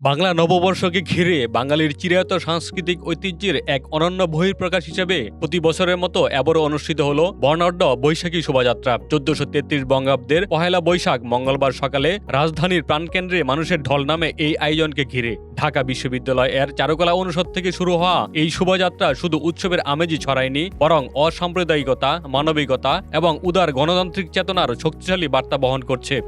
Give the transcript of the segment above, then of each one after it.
বাংলা নববর্ষকে ঘিরে বাঙালির চিরায়ত সাংস্কৃতিক ঐতিহ্যের এক অনন্য বহিঃপ্রকাশ হিসেবে প্রতি বছরের মতো এবারও অনুষ্ঠিত হল বর্ণাঢ্য বৈশাখী শোভাযাত্রা। ১৪৩৩ বঙ্গাব্দের পহেলা বৈশাখ মঙ্গলবার সকালে রাজধানীর প্রাণকেন্দ্রে মানুষের ঢল নামে এই আয়োজনকে ঘিরে। ঢাকা বিশ্ববিদ্যালয় এর চারুকলা অনুষদ থেকে শুরু হওয়া এই শোভাযাত্রা শুধু উৎসবের আমেজই ছড়ায়নি, বরং অসাম্প্রদায়িকতা, মানবিকতা এবং উদার গণতান্ত্রিক চেতনার শক্তিশালী বার্তা বহন করছে।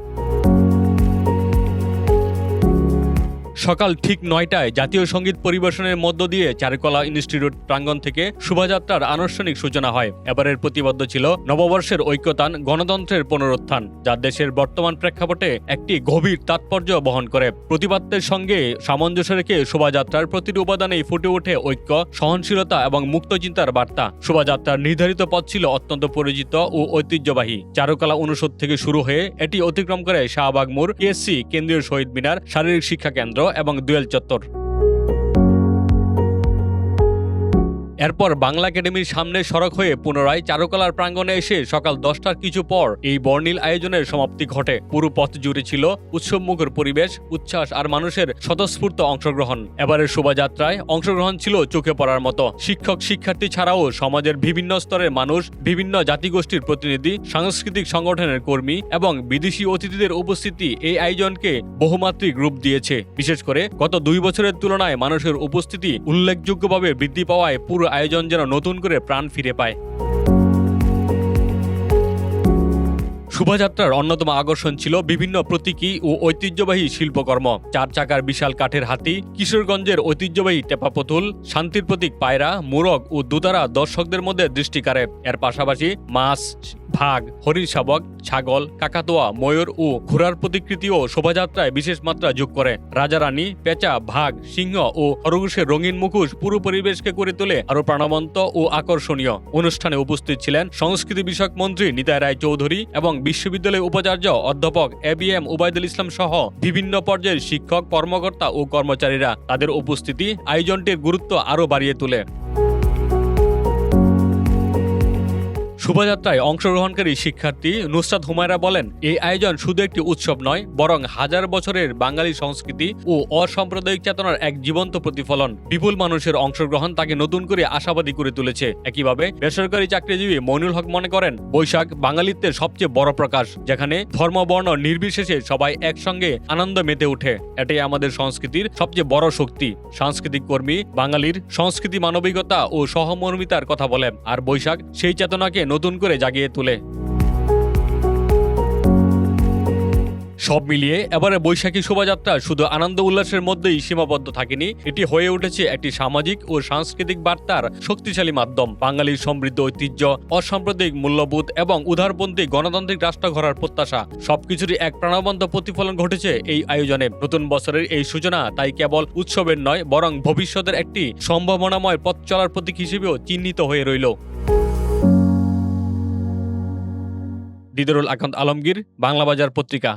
সকাল ঠিক ৯টায় জাতীয় সঙ্গীত পরিবেশনের মধ্য দিয়ে চারুকলা ইনস্টিটিউট প্রাঙ্গণ থেকে শোভাযাত্রার আনুষ্ঠানিক সূচনা হয়। এবারের প্রতিবদ্ধ ছিল নববর্ষের ঐক্যতান, গণতন্ত্রের পুনরুত্থান, যা দেশের বর্তমান প্রেক্ষাপটে একটি গভীর তাৎপর্য বহন করে। প্রতিবাদ্যের সঙ্গে সামঞ্জস্য রেখে শোভাযাত্রার প্রতিটি উপাদানেই ফুটে ওঠে ঐক্য, সহনশীলতা এবং মুক্ত চিন্তার বার্তা। শোভাযাত্রার নির্ধারিত পথ ছিল অত্যন্ত পরিচিত ও ঐতিহ্যবাহী। চারুকলা অনুষদ থেকে শুরু হয়ে এটি অতিক্রম করে শাহবাগ মোড়, টিএসসি, কেন্দ্রীয় শহীদ মিনার, শারীরিক শিক্ষা কেন্দ্র এবং দোয়েল চত্বর। এরপর বাংলা একাডেমির সামনে সড়ক হয়ে পুনরায় চারুকলার প্রাঙ্গণে এসে সকাল 10টার কিছু পর এই বর্ণিল আয়োজনের সমাপ্তি ঘটে। পুরো পথ জুড়ে ছিল উৎসবমুখর পরিবেশ, উচ্ছ্বাস আর মানুষের স্বতঃস্ফূর্ত অংশগ্রহণ। এবারের শোভাযাত্রায় অংশগ্রহণ ছিল চোখে পড়ার মতো। শিক্ষক, শিক্ষার্থী ছাড়াও সমাজের বিভিন্ন স্তরের মানুষ, বিভিন্ন জাতিগোষ্ঠীর প্রতিনিধি, সাংস্কৃতিক সংগঠনের কর্মী এবং বিদেশি অতিথিদের উপস্থিতি এই আয়োজনকে বহুমাত্রিক রূপ দিয়েছে। বিশেষ করে গত 2 বছরের তুলনায় মানুষের উপস্থিতি উল্লেখযোগ্যভাবে বৃদ্ধি পাওয়ায় পুরো আয়োজন যেন নতুন করে প্রাণ ফিরে পায়। শোভাযাত্রার অন্যতম আকর্ষণ ছিল বিভিন্ন প্রতীকী ও ঐতিহ্যবাহী শিল্পকর্ম। 4 চাকার বিশাল কাঠের হাতি, কিশোরগঞ্জের ঐতিহ্যবাহী টেপা পুতুল, শান্তির প্রতীক পায়রা, মোরগ ও দোতারা দর্শকদের মধ্যে দৃষ্টি কাড়ে। এর পাশাপাশি মাছ, ভাগ, হরিণ শাবক, ছাগল, কাকাতুয়া, ময়ূর ও ঘোড়ার প্রতিকৃতিও শোভাযাত্রায় বিশেষ মাত্রা যোগ করে। রাজারানী, পেঁচা, ভাগ, সিংহ ও খরগোশের রঙিন মুখোশ পুরো পরিবেশকে করে তোলে আরো প্রাণবন্ত ও আকর্ষণীয়। অনুষ্ঠানে উপস্থিত ছিলেন সংস্কৃতি বিষয়ক মন্ত্রী নিতাই রায় চৌধুরী এবং বিশ্ববিদ্যালয়ের উপাচার্য অধ্যাপক এবিএম ওবায়দুল ইসলাম সহ বিভিন্ন পর্যায়ের শিক্ষক, কর্মকর্তা ও কর্মচারীরা। তাদের উপস্থিতি আয়োজনটির গুরুত্ব আরো বাড়িয়ে তোলে। শোভাযাত্রায় অংশগ্রহণকারী শিক্ষার্থী নুসরাত হুমায়রা বলেন, এই আয়োজন শুধু একটি উৎসব নয়, বরং হাজার বছরের বাঙালি সংস্কৃতি ও অসাম্প্রদায়িক চেতনার এক জীবন্ত প্রতিফলন। বিপুল মানুষের অংশগ্রহণ তাকে নতুন করে আশাবাদী করে তুলেছে। একইভাবে বেসরকারি চাকরিজীবী মইনুল হক মনে করেন, বৈশাখ বাঙালিত্বের সবচেয়ে বড় প্রকাশ, যেখানে ধর্ম বর্ণ নির্বিশেষে সবাই একসঙ্গে আনন্দ মেতে ওঠে। এটাই আমাদের সংস্কৃতির সবচেয়ে বড় শক্তি। সাংস্কৃতিক কর্মী বাঙালির সংস্কৃতি, মানবিকতা ও সহমর্মিতার কথা বলেন, আর বৈশাখ সেই চেতনাকে নতুন করে জাগিয়ে তোলে। সব মিলিয়ে এবারে বৈশাখী শোভাযাত্রা শুধু আনন্দ উল্লাসের মধ্যেই সীমাবদ্ধ থাকেনি, এটি হয়ে উঠেছে একটি সামাজিক ও সাংস্কৃতিক বার্তার শক্তিশালী মাধ্যম। বাঙালির সমৃদ্ধ ঐতিহ্য, অসাম্প্রদায়িক মূল্যবোধ এবং উদারপন্থী গণতান্ত্রিক রাষ্ট্র গড়ার প্রত্যাশা, সবকিছুরই এক প্রাণবন্ত প্রতিফলন ঘটেছে এই আয়োজনে। নতুন বছরের এই সূচনা তাই কেবল উৎসবের নয়, বরং ভবিষ্যতের একটি সম্ভাবনাময় পথ চলার প্রতীক হিসেবেও চিহ্নিত হয়ে রইল। দিদারুল আকান্ত আলমগীর, বাংলা বাজার পত্রিকা।